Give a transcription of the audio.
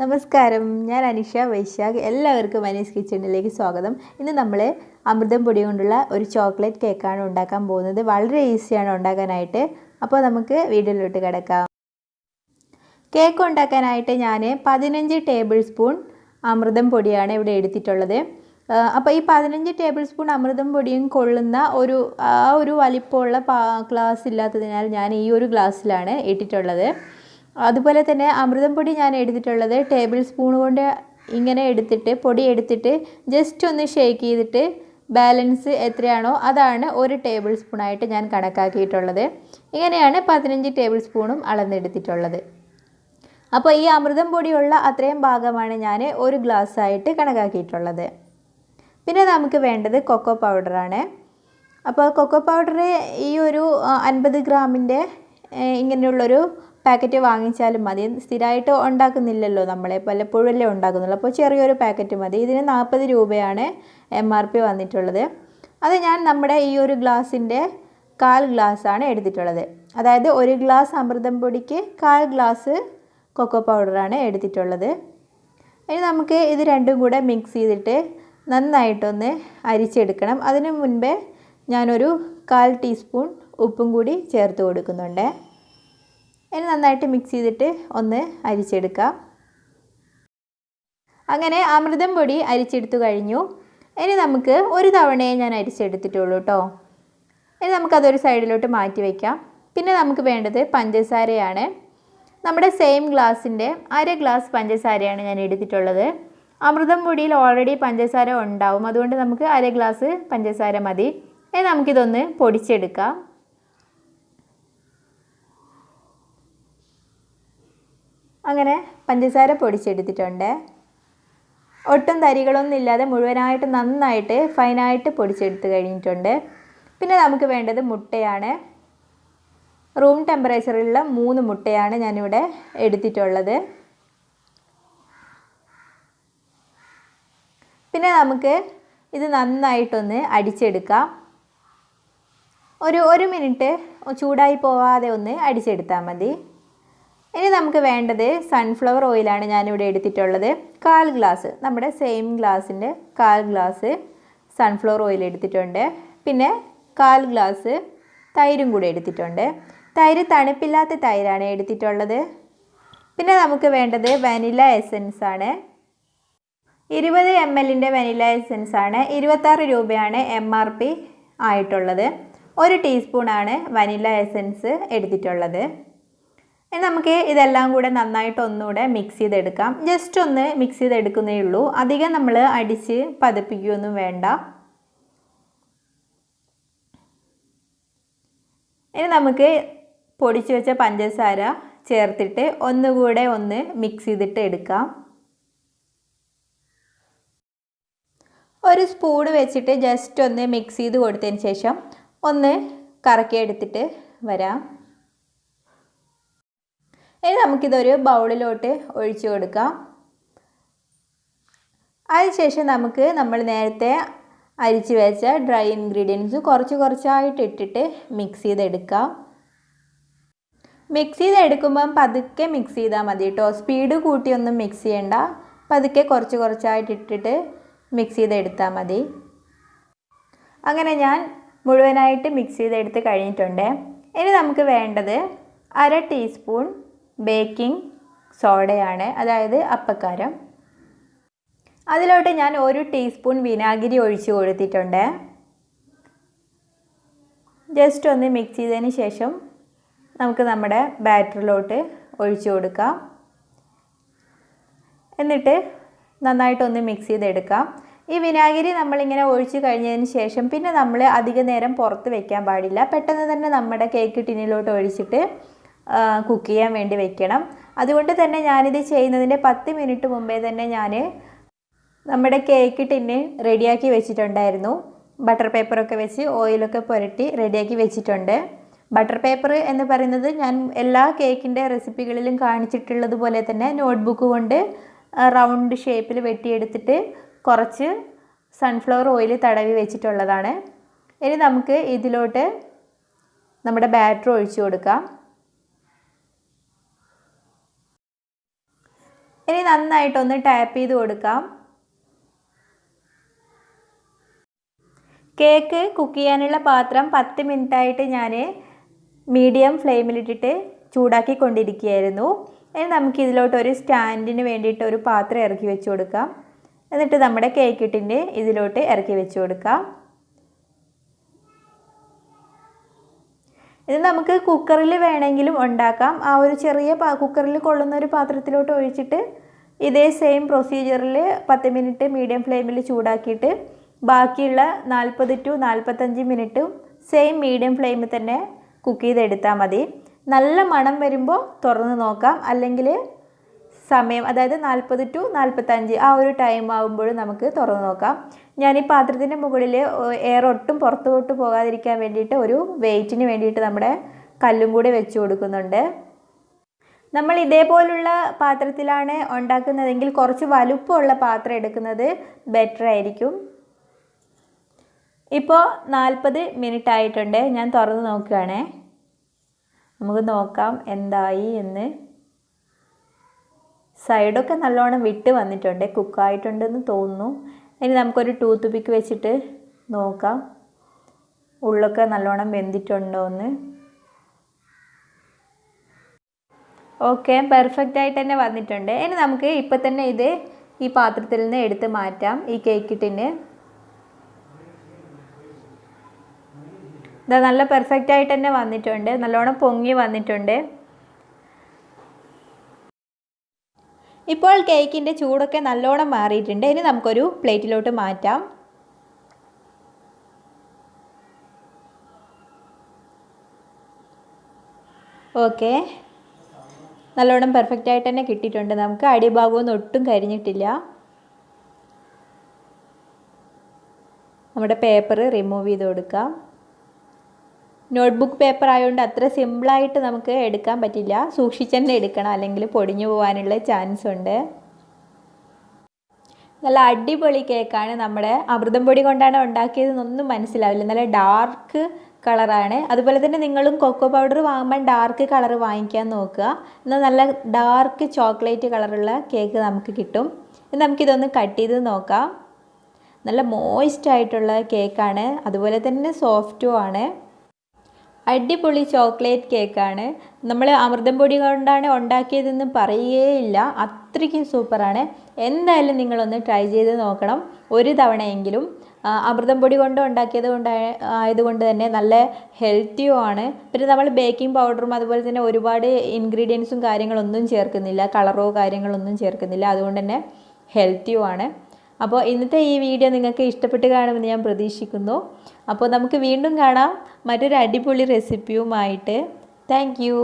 നമസ്കാരം, ഞാൻ അനിഷ വൈശാഖ്. എല്ലാവർക്കും അനീസ് കിച്ചണിലേക്ക് സ്വാഗതം. ഇന്ന് നമ്മൾ അമൃതം പൊടി കൊണ്ടുള്ള ഒരു ചോക്ലേറ്റ് കേക്കാണ് ഉണ്ടാക്കാൻ പോകുന്നത്. വളരെ ഈസിയാണ് ഉണ്ടാക്കാനായിട്ട്. അപ്പോൾ നമുക്ക് വീഡിയോയിലോട്ട് കിടക്കാം. കേക്ക് ഉണ്ടാക്കാനായിട്ട് ഞാൻ 15 ടേബിൾ സ്പൂൺ അമൃതം പൊടിയാണ് ഇവിടെ എടുത്തിട്ടുള്ളത്. അപ്പോൾ ഈ 15 ടേബിൾ സ്പൂൺ അമൃതം പൊടിയും കൊള്ളുന്ന ഒരു വലിപ്പമുള്ള ഗ്ലാസ് ഇല്ലാത്തതിനാൽ ഞാൻ ഈ ഒരു ഗ്ലാസ്സിലാണ് ഇട്ടിട്ടുള്ളത്. അതുപോലെ തന്നെ അമൃതം പൊടി ഞാൻ എടുത്തിട്ടുള്ളത് ടേബിൾ സ്പൂൺ കൊണ്ട് ഇങ്ങനെ എടുത്തിട്ട് പൊടി എടുത്തിട്ട് ജസ്റ്റ് ഒന്ന് ഷേക്ക് ചെയ്തിട്ട് ബാലൻസ് എത്രയാണോ അതാണ് 1 ടേബിൾ സ്പൂണായിട്ട് ഞാൻ കണക്കാക്കിയിട്ടുള്ളത്. ഇങ്ങനെയാണ് 15 ടേബിൾ സ്പൂണും അളന്നെടുത്തിട്ടുള്ളത്. അപ്പോൾ ഈ അമൃതം പൊടിയുള്ള അത്രയും ഭാഗമാണ് ഞാൻ ഒരു ഗ്ലാസ് ആയിട്ട് കണക്കാക്കിയിട്ടുള്ളത്. പിന്നെ നമുക്ക് വേണ്ടത് കൊക്കോ പൗഡറാണ്. അപ്പോൾ കൊക്കോ പൗഡർ ഈ ഒരു 50 ഗ്രാമിൻ്റെ ഇങ്ങനെയുള്ളൊരു പാക്കറ്റ് വാങ്ങിച്ചാലും മതി. സ്ഥിരമായിട്ട് ഉണ്ടാക്കുന്നില്ലല്ലോ, നമ്മളെ പലപ്പോഴല്ലേ ഉണ്ടാക്കുന്നുള്ളൂ. അപ്പോൾ ചെറിയൊരു പാക്കറ്റ് മതി. ഇതിന് 40 രൂപയാണ് MRP വന്നിട്ടുള്ളത്. അത് ഞാൻ നമ്മുടെ ഈ ഒരു ഗ്ലാസിൻ്റെ 1/4 ഗ്ലാസ്സാണ് എടുത്തിട്ടുള്ളത്. അതായത് 1 ഗ്ലാസ് അമൃതം പൊടിക്ക് 1/4 ഗ്ലാസ് കൊക്കോ പൗഡറാണ് എടുത്തിട്ടുള്ളത്. ഇനി നമുക്ക് ഇത് രണ്ടും കൂടെ മിക്സ് ചെയ്തിട്ട് നന്നായിട്ടൊന്ന് അരിച്ചെടുക്കണം. അതിന് മുൻപേ ഞാനൊരു 1/4 ടീസ്പൂൺ ഉപ്പും കൂടി ചേർത്ത് കൊടുക്കുന്നുണ്ട്. ഇനി നന്നായിട്ട് മിക്സ് ചെയ്തിട്ട് ഒന്ന് അരിച്ചെടുക്കാം. അങ്ങനെ അമൃതം പൊടി അരിച്ചെടുത്തു കഴിഞ്ഞു. ഇനി നമുക്ക് ഒരു തവണയെ ഞാൻ അരിച്ചെടുത്തിട്ടുള്ളൂ കേട്ടോ. ഇനി നമുക്കതൊരു സൈഡിലോട്ട് മാറ്റി വയ്ക്കാം. പിന്നെ നമുക്ക് വേണ്ടത് പഞ്ചസാരയാണ്. നമ്മുടെ സെയിം ഗ്ലാസിൻ്റെ 1/2 ഗ്ലാസ് പഞ്ചസാരയാണ് ഞാൻ എടുത്തിട്ടുള്ളത്. അമൃതം പൊടിയിൽ ഓൾറെഡി പഞ്ചസാര ഉണ്ടാവും, അതുകൊണ്ട് നമുക്ക് 1/2 ഗ്ലാസ് പഞ്ചസാര മതി. ഇനി നമുക്കിതൊന്ന് പൊടിച്ചെടുക്കാം. അങ്ങനെ പഞ്ചസാര പൊടിച്ചെടുത്തിട്ടുണ്ട്. ഒട്ടും തരികളൊന്നും ഇല്ലാതെ മുഴുവനായിട്ട് നന്നായിട്ട് ഫൈനായിട്ട് പൊടിച്ചെടുത്ത് കഴിഞ്ഞിട്ടുണ്ട്. പിന്നെ നമുക്ക് വേണ്ടത് മുട്ടയാണ്. റൂം ടെമ്പറേച്ചറിലുള്ള 3 മുട്ടയാണ് ഞാനിവിടെ എടുത്തിട്ടുള്ളത്. പിന്നെ നമുക്ക് ഇത് നന്നായിട്ടൊന്ന് അടിച്ചെടുക്കാം. ഒരു മിനിറ്റ് ചൂടായി പോവാതെ ഒന്ന് അടിച്ചെടുത്താൽ മതി. ഇനി നമുക്ക് വേണ്ടത് സൺഫ്ലവർ ഓയിലാണ് ഞാനിവിടെ എടുത്തിട്ടുള്ളത്. 1/4 ഗ്ലാസ്, നമ്മുടെ സെയിം ഗ്ലാസിൻ്റെ 1/4 ഗ്ലാസ് സൺഫ്ലവർ ഓയിൽ എടുത്തിട്ടുണ്ട്. പിന്നെ 1/4 ഗ്ലാസ് തൈരും കൂടെ എടുത്തിട്ടുണ്ട്. തൈര് തണുപ്പില്ലാത്ത തൈരാണ് എടുത്തിട്ടുള്ളത്. പിന്നെ നമുക്ക് വേണ്ടത് വനില എസൻസ് ആണ്. 20 ml വനില എസൻസ് ആണ്. 26 രൂപയാണ് MRP ആയിട്ടുള്ളത്. 1 ടീസ്പൂണാണ് വനില എസൻസ് എടുത്തിട്ടുള്ളത്. ഇനി നമുക്ക് ഇതെല്ലാം കൂടെ നന്നായിട്ട് ഒന്നുകൂടെ മിക്സ് ചെയ്തെടുക്കാം. ജസ്റ്റ് ഒന്ന് മിക്സ് ചെയ്തെടുക്കുന്നേ ഉള്ളൂ. അധികം നമ്മൾ അടിച്ച് പതപ്പിക്കുകയൊന്നും വേണ്ട. ഇനി നമുക്ക് പൊടിച്ചു വെച്ച പഞ്ചസാര ചേർത്തിട്ട് ഒന്നുകൂടെ ഒന്ന് മിക്സ് ചെയ്തിട്ട് എടുക്കാം. ഒരു സ്പൂൺ വെച്ചിട്ട് ജസ്റ്റ് ഒന്ന് മിക്സ് ചെയ്ത് കൊടുത്തതിന് ശേഷം ഒന്ന് കറക്കിയെടുത്തിട്ട് വരാം. ഇനി നമുക്കിതൊരു ബൗളിലോട്ട് ഒഴിച്ചു കൊടുക്കാം. അതിനുശേഷം നമ്മൾ നേരത്തെ അരിച്ച് വെച്ച ഡ്രൈ ഇൻഗ്രീഡിയൻസ് കുറച്ചായിട്ട് ഇട്ടിട്ട് മിക്സ് ചെയ്തെടുക്കാം. മിക്സ് ചെയ്തെടുക്കുമ്പം പതുക്കെ മിക്സ് ചെയ്താൽ മതി കേട്ടോ. സ്പീഡ് കൂട്ടിയൊന്നും മിക്സ് ചെയ്യണ്ട. പതുക്കെ കുറച്ചായിട്ട് ഇട്ടിട്ട് മിക്സ് ചെയ്തെടുത്താൽ മതി. അങ്ങനെ ഞാൻ മുഴുവനായിട്ട് മിക്സ് ചെയ്തെടുത്ത് കഴിഞ്ഞിട്ടുണ്ട്. ഇനി നമുക്ക് വേണ്ടത് 1/2 ടീസ്പൂൺ ബേക്കിംഗ് സോഡയാണ്, അതായത് അപ്പക്കാരം. അതിലോട്ട് ഞാൻ 1 ടീസ്പൂൺ വിനാഗിരി ഒഴിച്ച് കൊടുത്തിട്ടുണ്ട്. ജസ്റ്റ് ഒന്ന് മിക്സ് ചെയ്തതിന് ശേഷം നമുക്ക് നമ്മുടെ ബാറ്ററിലോട്ട് ഒഴിച്ചു കൊടുക്കാം. എന്നിട്ട് നന്നായിട്ടൊന്ന് മിക്സ് ചെയ്തെടുക്കാം. ഈ വിനാഗിരി നമ്മളിങ്ങനെ ഒഴിച്ച് കഴിഞ്ഞതിന് ശേഷം പിന്നെ നമ്മൾ അധിക നേരം പുറത്ത് വെക്കാൻ പാടില്ല. പെട്ടെന്ന് തന്നെ നമ്മുടെ കേക്ക് ടിന്നിലോട്ട് ഒഴിച്ചിട്ട് കുക്ക് ചെയ്യാൻ വേണ്ടി വെക്കണം. അതുകൊണ്ട് തന്നെ ഞാനിത് ചെയ്യുന്നതിൻ്റെ 10 മിനിറ്റ് മുമ്പേ തന്നെ ഞാൻ നമ്മുടെ കേക്ക് ടിന്ന് റെഡിയാക്കി വെച്ചിട്ടുണ്ടായിരുന്നു. ബട്ടർ പേപ്പറൊക്കെ വെച്ച് ഓയിലൊക്കെ പുരട്ടി റെഡിയാക്കി വെച്ചിട്ടുണ്ട്. ബട്ടർ പേപ്പർ എന്ന് പറയുന്നത് ഞാൻ എല്ലാ കേക്കിൻ്റെ റെസിപ്പികളിലും കാണിച്ചിട്ടുള്ളത് പോലെ തന്നെ നോട്ട്ബുക്ക് കൊണ്ട് റൗണ്ട് ഷേപ്പിൽ വെട്ടിയെടുത്തിട്ട് കുറച്ച് സൺഫ്ലവർ ഓയിൽ തടവി വെച്ചിട്ടുള്ളതാണ്. ഇനി നമുക്ക് ഇതിലോട്ട് നമ്മുടെ ബാറ്റർ ഒഴിച്ചു കൊടുക്കാം. ഇനി നന്നായിട്ടൊന്ന് ടാപ്പ് ചെയ്ത് കൊടുക്കാം. കേക്ക് കുക്ക് ചെയ്യാനുള്ള പാത്രം 10 മിനിറ്റായിട്ട് ഞാൻ മീഡിയം ഫ്ലെയിമിലിട്ടിട്ട് ചൂടാക്കിക്കൊണ്ടിരിക്കുകയായിരുന്നു. ഇനി നമുക്ക് ഇതിലോട്ട് ഒരു സ്റ്റാൻഡിന് വേണ്ടിയിട്ട് ഒരു പാത്രം ഇറക്കി വെച്ച് കൊടുക്കാം. എന്നിട്ട് നമ്മുടെ കേക്ക് ടിന്നിൻ്റെ ഇതിലോട്ട് ഇറക്കി വെച്ച് കൊടുക്കാം. ഇത് നമുക്ക് കുക്കറിൽ വേണമെങ്കിലും ഉണ്ടാക്കാം. ആ ഒരു ചെറിയ കുക്കറിൽ കൊള്ളുന്ന ഒരു പാത്രത്തിലോട്ട് ഒഴിച്ചിട്ട് ഇതേ സെയിം പ്രൊസീജിയറിൽ 10 മിനിറ്റ് മീഡിയം ഫ്ലെയിമിൽ ചൂടാക്കിയിട്ട് ബാക്കിയുള്ള 40 to 45 മിനിറ്റും സെയിം മീഡിയം ഫ്ലെയിമിൽ തന്നെ കുക്ക് ചെയ്തെടുത്താൽ മതി. നല്ല മണം വരുമ്പോൾ തുറന്ന് നോക്കാം. അല്ലെങ്കിൽ സമയം, അതായത് 40 to 45 ആ ഒരു ടൈം ആകുമ്പോഴും നമുക്ക് തുറന്ന് നോക്കാം. ഞാൻ ഈ പാത്രത്തിൻ്റെ മുകളിൽ എയർ ഒട്ടും പുറത്തോട്ട് പോകാതിരിക്കാൻ വേണ്ടിയിട്ട് ഒരു വെയിറ്റിന് വേണ്ടിയിട്ട് നമ്മുടെ കല്ലും കൂടി വെച്ച് കൊടുക്കുന്നുണ്ട്. നമ്മൾ ഇതേപോലുള്ള പാത്രത്തിലാണ് ഉണ്ടാക്കുന്നതെങ്കിൽ കുറച്ച് വലുപ്പമുള്ള പാത്രം എടുക്കുന്നത് ബെറ്റർ ആയിരിക്കും. ഇപ്പോൾ 40 മിനിറ്റ് ആയിട്ടുണ്ട്. ഞാൻ തുറന്ന് നോക്കുകയാണേ. നമുക്ക് നോക്കാം എന്തായി എന്ന്. സൈഡൊക്കെ നല്ലോണം വിട്ട് വന്നിട്ടുണ്ട്, കുക്കായിട്ടുണ്ടെന്ന് തോന്നുന്നു. ഇനി നമുക്കൊരു ടൂത്ത് പിക്ക് വെച്ചിട്ട് നോക്കാം ഉള്ളൊക്കെ നല്ലോണം വെന്തിട്ടുണ്ടോ എന്ന്. ഓക്കെ, പെർഫെക്റ്റ് ആയിട്ട് തന്നെ വന്നിട്ടുണ്ട്. ഇനി നമുക്ക് ഇപ്പം തന്നെ ഇത് ഈ പാത്രത്തിൽ നിന്ന് എടുത്ത് മാറ്റാം. ഈ കേക്ക് ടിന്ന് ഇതാ നല്ല പെർഫെക്റ്റ് ആയിട്ട് തന്നെ വന്നിട്ടുണ്ട്, നല്ലോണം പൊങ്ങി വന്നിട്ടുണ്ട്. ഇപ്പോൾ കേക്കിൻ്റെ ചൂടൊക്കെ നല്ലോണം മാറിയിട്ടുണ്ട്. ഇനി നമുക്കൊരു പ്ലേറ്റിലോട്ട് മാറ്റാം. ഓക്കെ, നല്ലോണം പെർഫെക്റ്റ് ആയിട്ട് തന്നെ കിട്ടിയിട്ടുണ്ട്. നമുക്ക് അടിഭാഗമൊന്നും ഒട്ടും കരിഞ്ഞിട്ടില്ല. നമ്മുടെ പേപ്പർ റിമൂവ് ചെയ്ത് കൊടുക്കാം. നോട്ട്ബുക്ക് പേപ്പർ ആയതുകൊണ്ട് അത്ര സിമ്പിളായിട്ട് നമുക്ക് എടുക്കാൻ പറ്റില്ല, സൂക്ഷിച്ച് തന്നെ എടുക്കണം, അല്ലെങ്കിൽ പൊടിഞ്ഞു പോകാനുള്ള ചാൻസ് ഉണ്ട്. നല്ല അടിപൊളി കേക്കാണ്. നമ്മുടെ അമൃതം പൊടി കൊണ്ടാണ് ഉണ്ടാക്കിയതെന്നൊന്നും മനസ്സിലാവില്ല, നല്ല ഡാർക്ക് കളറാണ്. അതുപോലെ തന്നെ നിങ്ങളും കൊക്കോ പൗഡർ വാങ്ങുമ്പോൾ ഡാർക്ക് കളർ വാങ്ങിക്കാൻ നോക്കുക. എന്നാൽ നല്ല ഡാർക്ക് ചോക്ലേറ്റ് കളറുള്ള കേക്ക് നമുക്ക് കിട്ടും. നമുക്കിതൊന്ന് കട്ട് ചെയ്ത് നോക്കാം. നല്ല മോയിസ്റ്റ് ആയിട്ടുള്ള കേക്കാണ്, അതുപോലെ തന്നെ സോഫ്റ്റും ആണ്. അടിപൊളി ചോക്ലേറ്റ് കേക്കാണ്. നമ്മൾ അമൃതം പൊടി കൊണ്ടാണ് ഉണ്ടാക്കിയതെന്ന് പറയുകയില്ല, അത്രയ്ക്കും സൂപ്പറാണ്. എന്തായാലും നിങ്ങളൊന്ന് ട്രൈ ചെയ്ത് നോക്കണം ഒരു തവണയെങ്കിലും. അമൃതം പൊടി കൊണ്ട് ഉണ്ടാക്കിയത് ആയതുകൊണ്ട് തന്നെ നല്ല ഹെൽത്തിയും ആണ്. പിന്നെ നമ്മൾ ബേക്കിംഗ് പൗഡറും അതുപോലെ തന്നെ ഒരുപാട് ഇൻഗ്രീഡിയൻസും കാര്യങ്ങളൊന്നും ചേർക്കുന്നില്ല, കളറോ കാര്യങ്ങളൊന്നും ചേർക്കുന്നില്ല, അതുകൊണ്ട് തന്നെ ഹെൽത്തിയും ആണ്. അപ്പോൾ ഇന്നത്തെ ഈ വീഡിയോ നിങ്ങൾക്ക് ഇഷ്ടപ്പെട്ട് കാണുമെന്ന് ഞാൻ പ്രതീക്ഷിക്കുന്നു. അപ്പോൾ നമുക്ക് വീണ്ടും കാണാം മറ്റൊരു അടിപൊളി റെസിപ്പിയുമായിട്ട്. Thank you.